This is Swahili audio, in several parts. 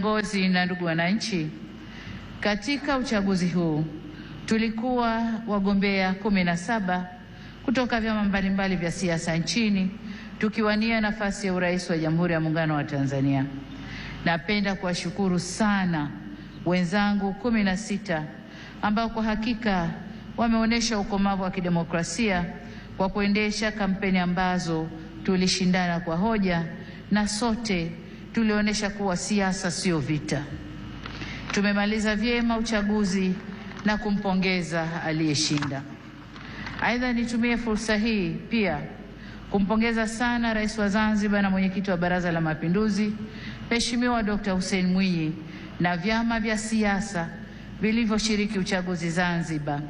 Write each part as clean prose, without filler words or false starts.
Viongozi na ndugu wananchi, katika uchaguzi huu tulikuwa wagombea 17 kutoka vyama mbalimbali vya siasa nchini tukiwania nafasi ya urais wa Jamhuri ya Muungano wa Tanzania. Napenda kuwashukuru sana wenzangu 16 ambao kwa hakika wameonyesha ukomavu wa kidemokrasia kwa kuendesha kampeni ambazo tulishindana kwa hoja na sote tulionyesha kuwa siasa sio vita. Tumemaliza vyema uchaguzi na kumpongeza aliyeshinda. Aidha, nitumie fursa hii pia kumpongeza sana Rais wa Zanzibar na Mwenyekiti wa Baraza la Mapinduzi, Mheshimiwa Dr. Hussein Mwinyi na vyama vya siasa vilivyoshiriki uchaguzi Zanzibar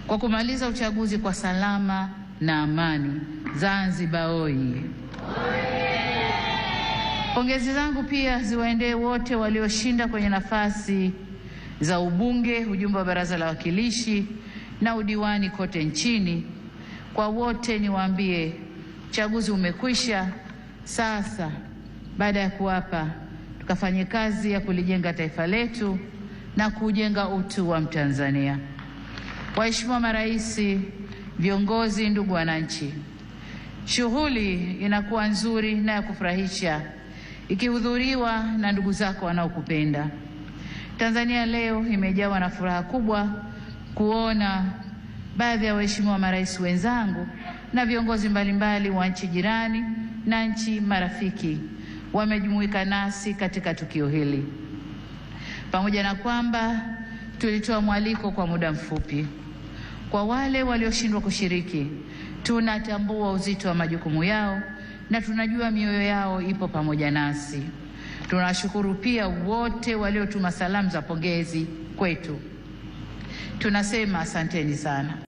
kwa kumaliza uchaguzi kwa salama na amani. Zanzibar oye! Pongezi zangu pia ziwaendee wote walioshinda kwenye nafasi za ubunge, ujumbe wa Baraza la Wawakilishi na udiwani kote nchini. Kwa wote niwaambie, uchaguzi umekwisha. Sasa baada ya kuwapa, tukafanye kazi ya kulijenga taifa letu na kujenga utu wa Mtanzania. Waheshimiwa marais, viongozi, ndugu wananchi, shughuli inakuwa nzuri na ya kufurahisha ikihudhuriwa na ndugu zako wanaokupenda. Tanzania leo imejawa na furaha kubwa kuona baadhi ya waheshimiwa marais wenzangu na viongozi mbalimbali wa nchi jirani na nchi marafiki wamejumuika nasi katika tukio hili. Pamoja na kwamba tulitoa mwaliko kwa muda mfupi, kwa wale walioshindwa kushiriki, tunatambua uzito wa majukumu yao na tunajua mioyo yao ipo pamoja nasi. Tunashukuru pia wote waliotuma salamu za pongezi kwetu. Tunasema asanteni sana.